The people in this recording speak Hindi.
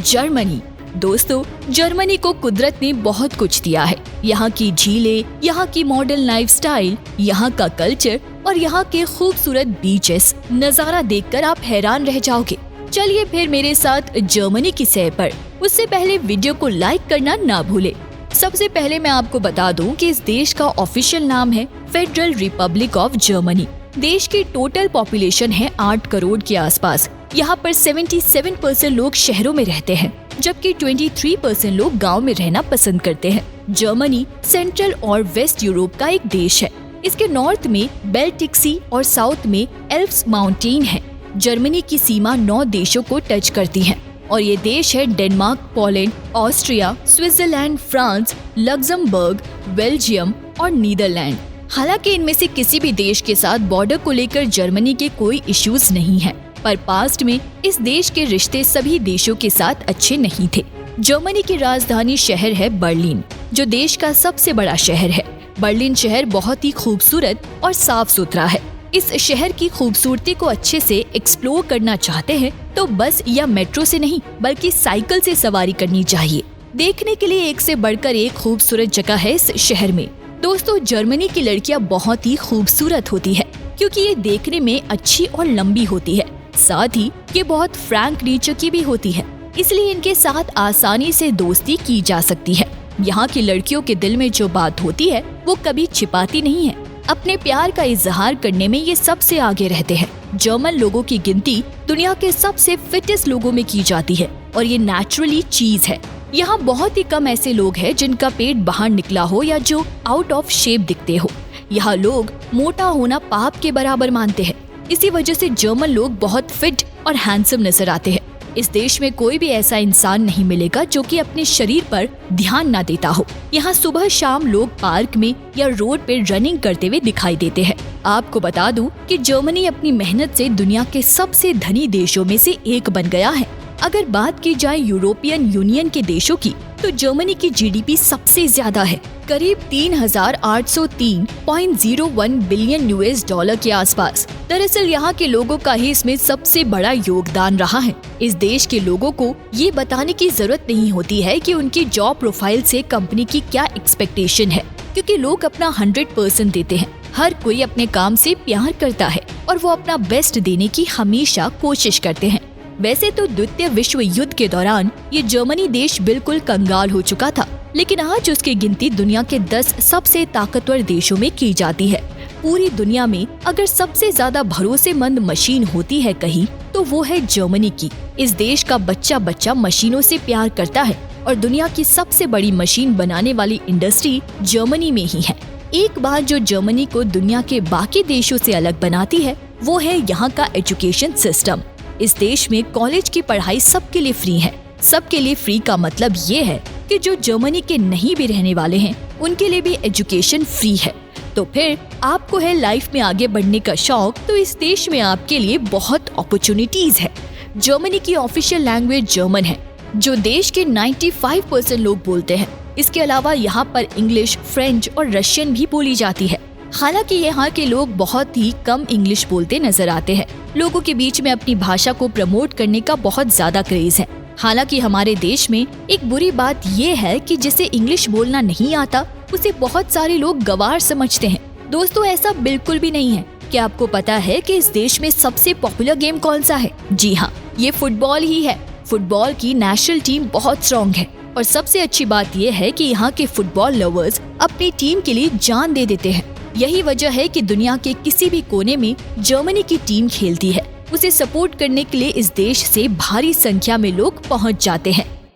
जर्मनी। दोस्तों, जर्मनी को कुदरत ने बहुत कुछ दिया है। यहाँ की झीलें, यहाँ की मॉडर्न लाइफस्टाइल, यहाँ का कल्चर और यहाँ के खूबसूरत बीचेस, नज़ारा देखकर आप हैरान रह जाओगे। चलिए फिर मेरे साथ जर्मनी की सैर पर। उससे पहले वीडियो को लाइक करना ना भूले। सबसे पहले मैं आपको बता दूं कि इस देश का ऑफिशियल नाम है फेडरल रिपब्लिक ऑफ जर्मनी। देश की टोटल पॉपुलेशन है 8 करोड़ के आसपास। यहाँ पर 77% लोग शहरों में रहते हैं, जबकि 23% लोग गांव में रहना पसंद करते हैं। जर्मनी सेंट्रल और वेस्ट यूरोप का एक देश है। इसके नॉर्थ में बेल्टिक सी और साउथ में एल्प्स माउंटेन है। जर्मनी की सीमा 9 देशों को टच करती है और ये देश है Denmark, Poland, Austria, Switzerland, France, Luxembourg, Belgium और नीदरलैंड। हालांकि इनमें से किसी भी देश के साथ बॉर्डर को लेकर जर्मनी के कोई इश्यूज नहीं है, पर पास्ट में इस देश के रिश्ते सभी देशों के साथ अच्छे नहीं थे। जर्मनी की राजधानी शहर है बर्लिन, जो देश का सबसे बड़ा शहर है। बर्लिन शहर बहुत ही खूबसूरत और साफ सुथरा है। इस शहर की खूबसूरती को अच्छे से एक्सप्लोर करना चाहते हैं तो बस या मेट्रो से नहीं बल्कि साइकिल से सवारी करनी चाहिए। देखने के लिए एक से बढ़कर एक खूबसूरत जगह है इस शहर में। दोस्तों, जर्मनी की लड़कियां बहुत ही खूबसूरत होती है क्योंकि ये देखने में अच्छी और लंबी होती है। साथ ही ये बहुत फ्रैंक नेचर की भी होती है, इसलिए इनके साथ आसानी से दोस्ती की जा सकती है। यहाँ की लड़कियों के दिल में जो बात होती है वो कभी छिपाती नहीं है। अपने प्यार का इजहार करने में ये सबसे आगे रहते हैं। जर्मन लोगों की गिनती दुनिया के सबसे फिटेस्ट लोगों में की जाती है और ये नेचुरली चीज है। यहाँ बहुत ही कम ऐसे लोग हैं जिनका पेट बाहर निकला हो या जो आउट ऑफ शेप दिखते हो। यहाँ लोग मोटा होना पाप के बराबर मानते हैं। इसी वजह से जर्मन लोग बहुत फिट और हैंडसम नजर आते हैं। इस देश में कोई भी ऐसा इंसान नहीं मिलेगा जो कि अपने शरीर पर ध्यान ना देता हो। यहाँ सुबह शाम लोग पार्क में या रोड पे रनिंग करते हुए दिखाई देते हैं। आपको बता दूं कि जर्मनी अपनी मेहनत से दुनिया के सबसे धनी देशों में से एक बन गया है। अगर बात की जाए यूरोपियन यूनियन के देशों की तो जर्मनी की जीडीपी सबसे ज्यादा है, करीब 3,803.01 बिलियन $, के आसपास। दरअसल यहाँ के लोगों का ही इसमें सबसे बड़ा योगदान रहा है। इस देश के लोगों को ये बताने की जरूरत नहीं होती है कि उनकी जॉब प्रोफाइल से कंपनी की क्या एक्सपेक्टेशन है, क्योंकि लोग अपना 100% देते हैं। हर कोई अपने काम से प्यार करता है और वो अपना बेस्ट देने की हमेशा कोशिश करते हैं। वैसे तो द्वितीय विश्व युद्ध के दौरान ये जर्मनी देश बिल्कुल कंगाल हो चुका था, लेकिन आज उसकी गिनती दुनिया के 10 सबसे ताकतवर देशों में की जाती है। पूरी दुनिया में अगर सबसे ज्यादा भरोसेमंद मशीन होती है कहीं तो वो है जर्मनी की। इस देश का बच्चा बच्चा मशीनों से प्यार करता है और दुनिया की सबसे बड़ी मशीन बनाने वाली इंडस्ट्री जर्मनी में ही है। एक बात जो जर्मनी को दुनिया के बाकी देशों से अलग बनाती है वो है यहाँ का एजुकेशन सिस्टम। इस देश में कॉलेज की पढ़ाई सबके लिए फ्री है। सबके लिए फ्री का मतलब ये है कि जो जर्मनी के नहीं भी रहने वाले हैं उनके लिए भी एजुकेशन फ्री है। तो फिर आपको है लाइफ में आगे बढ़ने का शौक, तो इस देश में आपके लिए बहुत अपॉर्चुनिटीज है। जर्मनी की ऑफिशियल लैंग्वेज जर्मन है, जो देश के 95% लोग बोलते हैं। इसके अलावा यहाँ पर इंग्लिश, फ्रेंच और रशियन भी बोली जाती है। हालांकि यहाँ के लोग बहुत ही कम इंग्लिश बोलते नजर आते हैं। लोगों के बीच में अपनी भाषा को प्रमोट करने का बहुत ज्यादा क्रेज है। हालांकि हमारे देश में एक बुरी बात ये है कि जिसे इंग्लिश बोलना नहीं आता उसे बहुत सारे लोग गंवार समझते हैं। दोस्तों, ऐसा बिल्कुल भी नहीं है। क्या आपको पता है कि इस देश में सबसे पॉपुलर गेम कौन सा है? जी हाँ, ये फुटबॉल ही है। फुटबॉल की नेशनल टीम बहुत स्ट्रॉन्ग है और सबसे अच्छी बात ये है कि यहाँ के फुटबॉल लवर्स अपनी टीम के लिए जान दे देते हैं। यही वजह है कि दुनिया के किसी भी कोने में जर्मनी की टीम खेलती है, उसे सपोर्ट करने के लिए इस देश से भारी संख्या में लोग पहुंच जाते हैं।